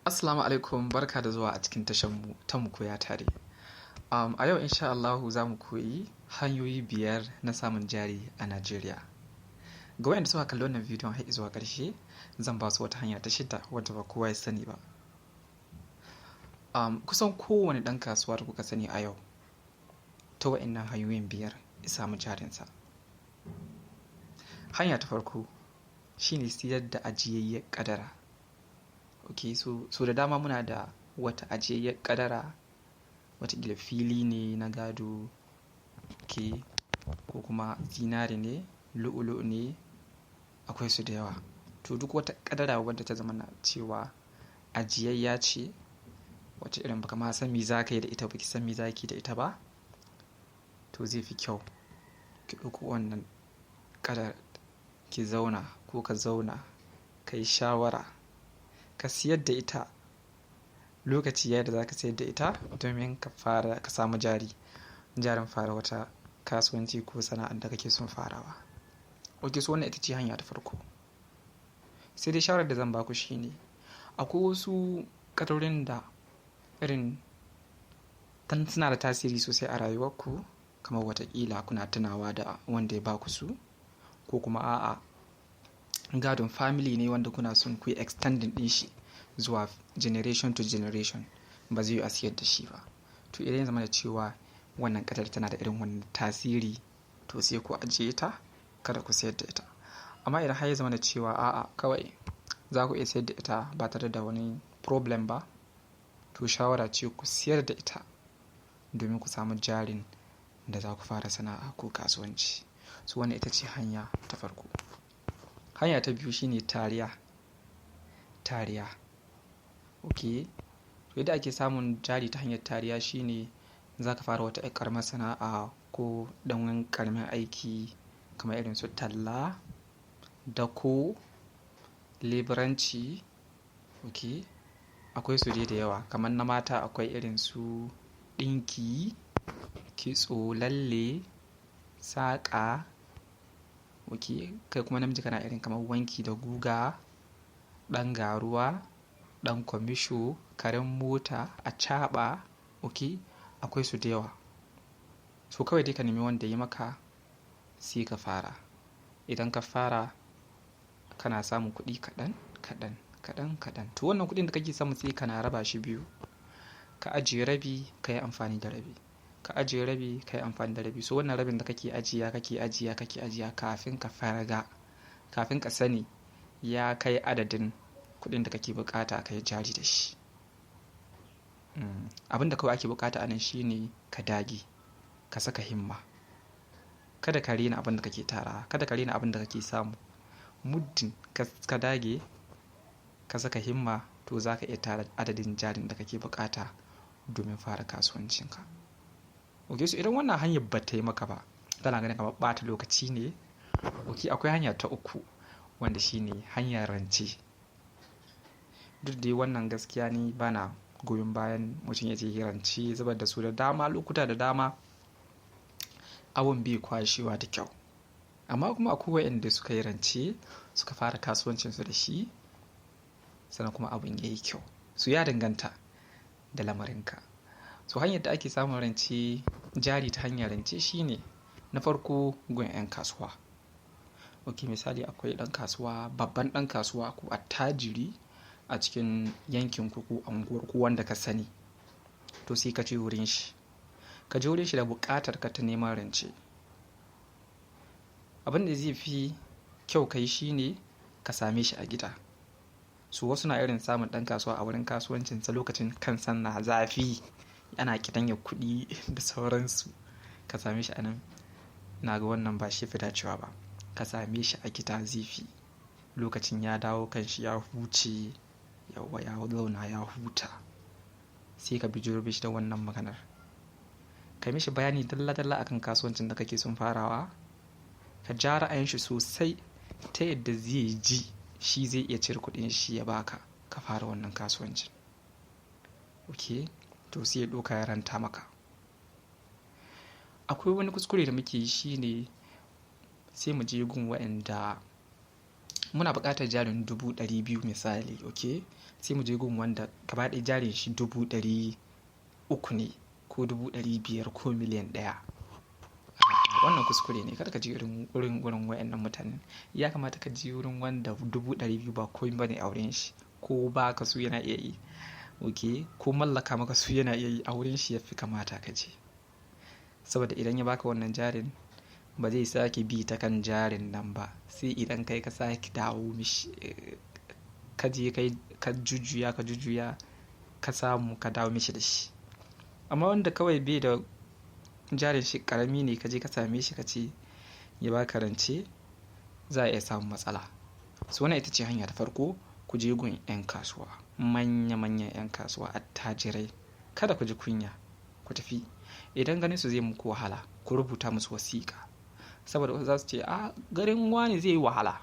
Assalamu alaikum, barka da zuwa a cikin tashanmu ta mu koya tare. A yau insha Allahu za mu koyi hanyoyi 5 na samun jari a Najeriya. Ga wayanda suka kalli wannan bidiyon har zuwa ƙarshe, zan ba su wata hanya ta shida wadda ba kowa ya sani ba. Kusan kowane ɗan kasuwa da kuka sani a yau, ta wa'innan hanyoyin 5 ya samu jarinsa. Hanya ta farko shine siyar da ajiyayyar kadara. So da dama muna da wata ajiyayyar kadara, watakila fili ne na gado, ko kuma zinari ne, lu'ulu'u ne, akwai su da yawa. To duk wata kadara wadda ta zama na cewa ajiyayya ce, wacce irin baka ma san me za ka yi da ita, baki san me za ki da ita ba, to zai fi kyau ki ɗauko wannan kadar ki zauna ko ka zauna ka yi shawara ka siyar da ita lokaci yayin da za ka siyar da ita domin ka samu jarin fara wata kasuwanci ko sana'ar da kake son farawa. So wannan ita ce hanya ta farko. Sai dai shawarar da zan baku shine akwai wasu kadarorin da irin suna da tasiri sosai a rayuwarku, kamar watakila kuna tunawa da wanda ya baku su, ko kuma a'a gadon family ne wanda kuna son ku yi extending din shi zuwa generation to generation, ba zai yi a siyar da shi ba. To idan ya zama da cewa wannan kadar tana da irin wannan tasiri, to sai ku ajiye ta, kada ku siyar da ita. Amma idan har ya zama da cewa a'a kawai za ku iya siyar da ita ba tare da wani problem ba, to shawara ce ku siyar da ita domin ku samu jarin da za ku fara sana'a ko kasuwanci. So wannan ita ce hanya ta farko. Hanya ta biyu shine tariya. To yadda ake samun jari ta hanyar tariya shine za ka fara wata ƙaramar sana'a ko ɗan wani ƙaramin aiki kamar irin su talla, dako, leburanci. Akwai su dai da yawa, kamar na mata akwai irin su ɗinki, kitso, lalle, saƙa. Kai kuma namiji kana irin kamar wanki da guga, ɗan garuwa, ɗan kwamisho, karen mota, acaɓa. Akwai su da yawa. So kawai dai ka nemi wanda ya maka sai ka fara. Idan ka fara kana samun kuɗi kaɗan. To wannan kuɗin da kake samu sai kana raba shi biyu. Ka ajiye rabi, ka yi amfani da rabi. Ka ajiye rabi, ka yi amfani da rabi. So wannan rabin da kake ajiya kafin ka farga, kafin ka sani ya kai adadin kuɗin da kake bukata ka yi jari da shi. Abin da kawai ake bukata a nan shine ka dage, ka saka himma. Kada ka rena abin da kake tara, kada ka rena abin da kake samu. Muddin ka dage, ka saka himma, to za ka iya tara adadin jarin da kake bukata domin fara kasuwancinka. So idan wannan hanyar ba ta yi maka ba, tana ganin kamar ɓata lokaci ne, akwai hanya ta uku wanda shine hanyar rance. Duk dai wannan gaskiya ni bana goyon bayan mutum ya je rance, zubar da su da dama, lokuta da dama abun bai kwashewa da kyau. Amma kuma akwai waɗanda suka yi rance suka fara kasuwancinsu da shi, sannan kuma abun ya yi kyau. So ya danganta da lamarinka. So hanyar da ake samun rance, jari ta hanyar rance shine na farko gun 'yan kasuwa. Misali akwai ɗan kasuwa, babban ɗan kasuwa ko attajiri a cikin yankin ku ko unguwar ku wanda ka sani, to sai ka je wurin shi. Ka je wurin shi da buƙatar ka ta neman rance. Abin da zai fi kyau kai shine ka same shi a gida. So wasu na irin samun ɗan kasuwa a wurin kasuwancinsa lokacin kansa na zafi, ana ƙidanya kuɗi da sauransu. Ka same shi a nan, na ga wannan ba shi fi dacewa ba. Ka same shi a gida zai fi. Lokacin ya dawo kanshi ya huce, ya zauna ya huta, sai ka bijiro shi da wannan maganar. Ka mishi bayani dalla-dalla akan kasuwancin da kake son farawa. Ka ja ra'ayin shi sosai ta yadda zai ji shi zai iya cire kuɗin shi ya baka ka fara wannan kasuwancin. To sai ya ɗauka ya ranta maka. Akwai wani kuskure da muke yi shine sai mu je gun waɗanda muna buƙatar jarin 200,000 misali, ok, sai mu je gun wanda gaba ɗaya jarin shi 300,000 ne ko 500,000 ko miliyan 1. Wannan kuskure ne, kada ka je wurin wayannan mutanen. Ya kamata ka je wurin wanda 200,000 ba komai bane a wurin shi, ko ba ka so yana iya yi, ok, ko mallaka maka su yana iya yi, a wurin shi ya fi kamata ka je. Saboda idan ya baka wannan jarin ba zai sake bi ta kan jarin nan ba, sai idan kai ka sake dawo mishi, ka je ka jujjuya ka samu ka dawo mishi da shi. Amma wanda kawai bai da jarin shi karami ne, ka je ka same shi ka ce ya baka rance, za a iya samun matsala. So wannan ita ce hanya ta farko, ku je gun 'yan kasuwa, manya-manyan 'yan kasuwa, attajirai. Kada ku ji kunya, ku tafi. Idan ganin su zai muku wahala, ku rubuta musu wasiƙa, saboda wasu za su ce a garin wani zai yi wahala,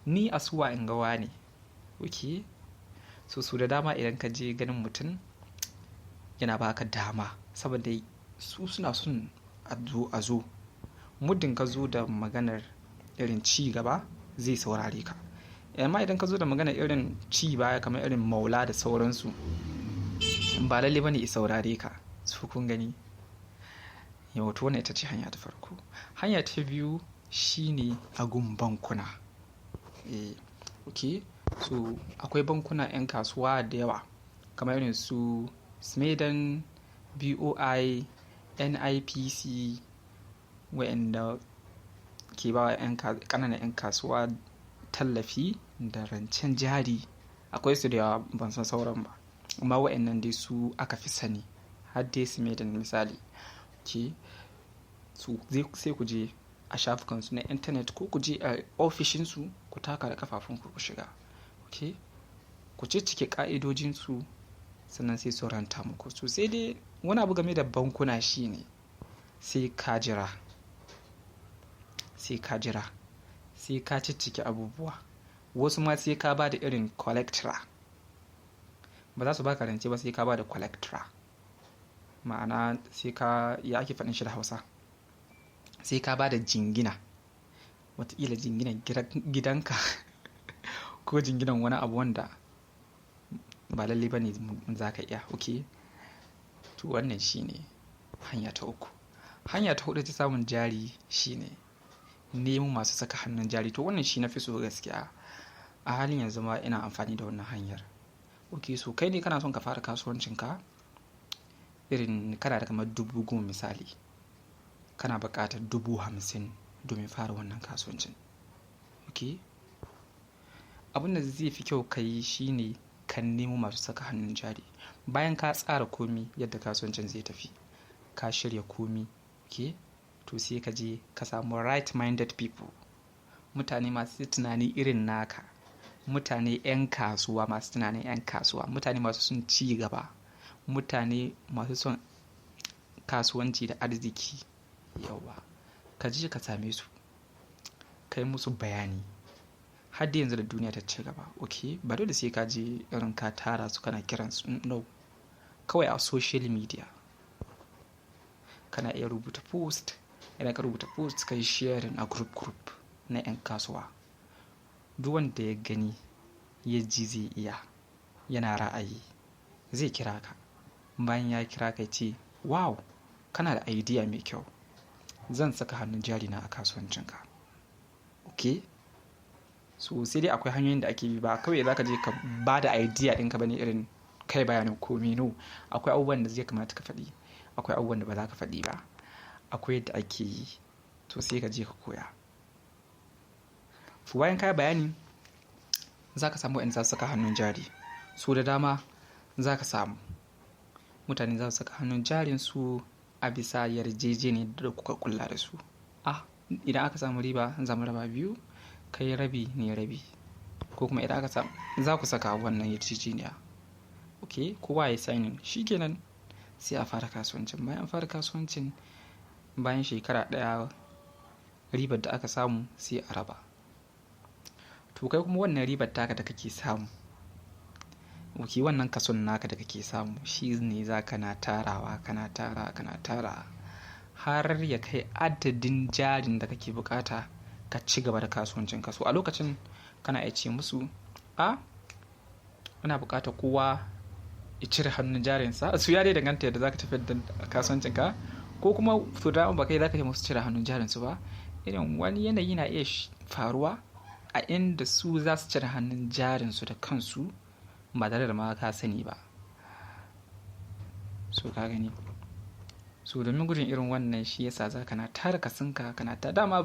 ni a suwa in ga wani, ok. So su da dama idan ka je ganin mutum yana baka dama, saboda su suna son a zo. Muddin ka zo da maganar irin ci gaba, zai saurare ka. Amma idan ka zo da maganar irin ci baya kamar irin maula da sauransu, ba lalle bane i saurare ka. Su kun gani. Yau to wannan ita ce hanya ta farko. Hanya ta biyu shine a gun bankuna. Ok, so akwai bankuna 'yan kasuwa da yawa kamar irin su Smedan, BOI, NIPC, wa'anda ke ba wa ƙananan 'yan kasuwa tallafi da rancen jari. Akwai su da yawa, ban san sauran ba, amma wa'annan dai su aka fi sani. Har dai Smedan misali, ok. So sai ku je a shafukansu na intanet ko ku je a ofishinsu, ku taka da kafafunku ku shiga, ok. Ku cike ƙa'idojinsu, sannan sai su ranta muku. So sai dai wani abu game da bankuna shine sai ka jira, sai ka cike abubuwa. Wasu ma sai ka ba da irin collector. Ba za su baka rance ba sai ka ba da collector. Ma'ana sai ka, ya ake faɗin shi da Hausa, sai ka ba da jingina. Wataƙila jinginan gidanka ko jinginan wani abu wanda ba lalle ba ne za ka iya, ok. To wannan shine hanya ta uku. Hanya ta hudu ta samun jari shine nemo masu saka hannun jari. To wannan shi na fi so gaskiya. A halin yanzu ma ina amfani da wannan hanyar, ok. So kai ne kana son ka fara kasuwancinka, irin kana da kamar 10,000 misali, kana buƙatar 50,000 domin fara wannan kasuwancin, ok. Abin da zai fi kyau ka yi shine ka nemo masu saka hannun jari. Bayan ka tsara komi yadda kasuwancin zai tafi, ka shirya komi, ok. To sai ka je ka samu right-minded people, mutane masu tunani irin naka, mutane 'yan kasuwa masu tunanin 'yan kasuwa, mutane masu son ci gaba, mutane masu son kasuwanci da arziki. Yawa, ka je ka same su, ka yi musu bayani. Har da yanzu da duniya ta ci gaba, ok. Ba dole sai ka je irin ka tara su kana kiransu, no. Kawai a social media kana iya rubuta post. Idan ka rubuta post, ka yi sharing a group na 'yan kasuwa. Duk wanda ya gani ya ji zai iya, yana ra'ayi, zai kira ka. Bayan ya kira ka ce, wow, kana da idea mai kyau, zan saka hannun jari na a kasuwancinka, ok. So sai dai akwai hanyoyin da ake bi, ba kawai za ka je ka ba da idea ɗinka bane irin kai bayanin komai, no. Akwai abubuwan da zai kamata ka faɗi, akwai abubuwan da ba za ka faɗi ba, akwai yadda ake yi. To sai ka je ka koya. So bayan ka yi bayani, za ka samu 'yan za su saka hannun jari. So da dama za ka samu mutane za su saka hannun jarin su a bisa yarjejeniyar da kuka kulla da su. Idan aka samu riba, za mu raba biyu, kai rabi ne rabi, ko kuma idan aka samu, za ku saka wannan yarjejeniya, ok. Kowa ya signing, shikenan sai a fara kasuwancin. Bayan fara kasuwancin, bayan shekara 1, ribar da aka samu sai a raba. To kai kuma wannan ribar taka da kake samu, ok, wannan kason naka da kake samu, shi ne za ka na tarawa, kana tara har ya kai adadin jarin da kake bukata ka ci gaba da kasuwancin ka. So a lokacin kana iya ce musu ana buƙatar kowa ya cire hannun jarinsa. Su ya dai danganta yadda zaka tafiyar da kasuwancinka, ko kuma su da ba kai zaka yi musu cire hannun jarinsu ba. Irin wani yanayi na iya faruwa a inda su za su cire hannun jarinsu da kansu ba tare da ma ka sani ba. So ka gani, so domin gudun irin wannan shi yasa za ka na tara kasanka kana ta dama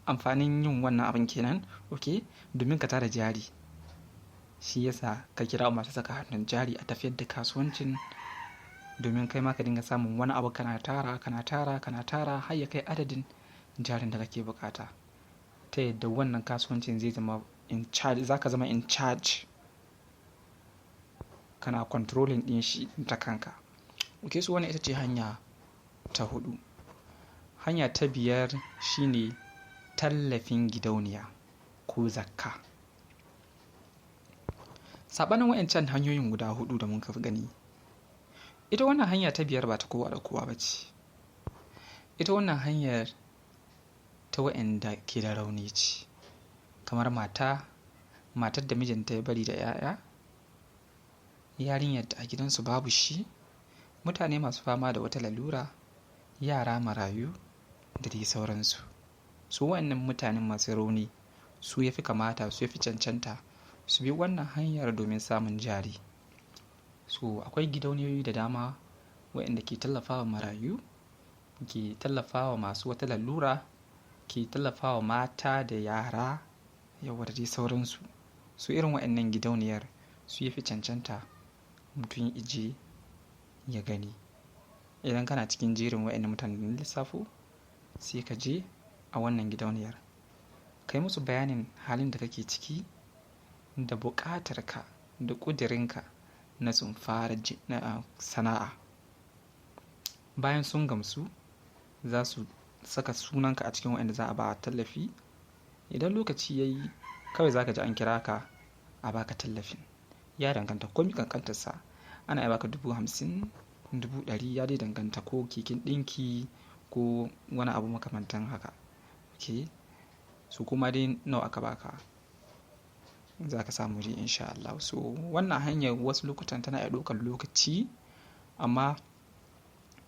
amfanin yin wannan abin kenan, okay, domin ka tara jari. Shi yasa ka kira masu saka hannun jari a tafiyar da kasuwancin, domin kai ma ka dinga samun wani abu kana tara har ya kai adadin jarin da kake bukata, ta yadda wannan kasuwancin zai zama in charge, zaka zama in charge, kana controlling din shi ta kanka. Okay, so wannan ita ce hanya ta 4. Hanya ta 5 shine tallafin gidauniya ko zakka. Sabanin wayancan hanyoyin guda 4 da mun kafa gani, ita wannan hanya ta 5 ba ta kowa da kowa bace. Ita wannan hanyar ta wayanda ke da rauni ce, kamar matar da mijinta ya bari da 'ya'ya, yarinyar da a gidansu babu shi, mutane masu fama da wata lalura, yara marayu da dai sauransu. Su wayannan mutanen masu rauni su yafi kamata, su yafi cancanta su bi wannan hanyar domin samun jari. So akwai gidauniyoyi da dama wayanda ke tallafawa marayu, ke tallafawa masu wata lalura, ke tallafawa mata da yara, yawa da dai sauransu. Su irin wayannan gidauniyar su yafi cancanta mutum ije ya gani. Idan kana cikin jerin wayannan mutanen lissafo, sai ka je a wannan gidauniyar, kai musu bayanin halin da kake ciki da buƙatarka da ƙudurinka na sun fara sana'a. Bayan sun gamsu, za su saka sunanka a cikin wayanda za a ba tallafi. Idan lokaci yayi, kawai zaka ji an kira ka a baka tallafin. Ya danganta komai kankantarsa, ana iya baka 50,000, 100,000, ya dai danganta, ko keken ɗinki ko wani abu makamantan haka. Okay, so kuma dai nawa aka baka za ka samu dai insha Allah. So wannan hanyar wasu lokutan tana iya ɗaukar lokaci, amma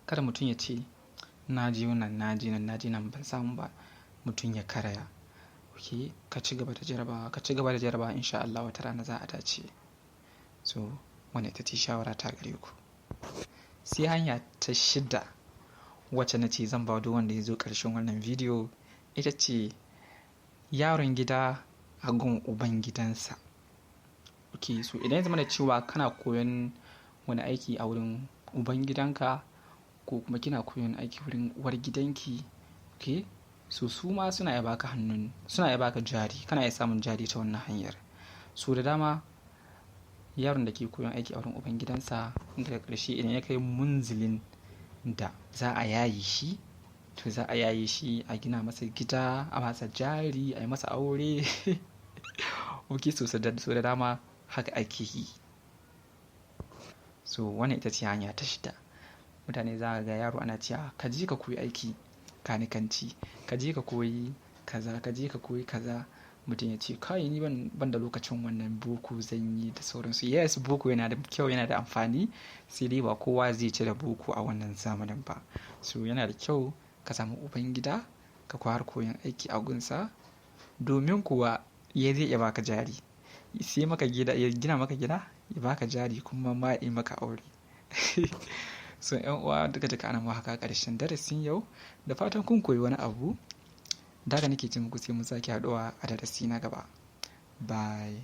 kada mutum ya ce na je nan ban samu ba, mutum ya karaya. Okay, ka ci gaba da jarabawa insha Allah wata rana za a dace. So wannan ita ce shawara ta gare ku. Sai hanya ta 6 wacce na ce zan ba da wanda ya zo ƙarshen wannan bidiyo, ita ce yaron gida a gun uban gidansa. Okay, so idan ya zama da cewa kana koyon wani aiki a wurin uban gidanka, ko kuma kina koyon aiki wurin uwar gidanki, okay, so su ma suna iya baka jari, kana iya samun jari ta wannan hanyar. So da dama yaron da ke koyon aiki a wurin uban gidansa, daga ƙarshe idan ya kai munzilin da za a yaye shi, to za a yaye shi, a gina masa gida, a masa jari, a yi masa aure. Okay, so da dama haka ake yi. So wannan ita ce hanya ta 6. Mutane za a ga yaro ana cewa ka je ka koyi aiki kanikanci, ka je ka koyi kaza, mutum ya ce kai ni ban da lokacin wannan, boko zan yi da sauransu. Yes, boko yana da kyau, yana da amfani, sai dai ba kowa zai ci da boko a wannan zamanin ba. So yana da kyau ka samu uban gida, ka fara koyon aiki a gunsa, domin kuwa ya zai iya baka jari, sai maka gida, ya gina maka gida, ya baka jari, kuma ma yi maka aure. So yan uwa, duka ana ma haka ƙarshen darasin yau, da fatan kun koyi wani abu. Daga nake ce muku sai mun sake haɗuwa a darasi na gaba. Bye.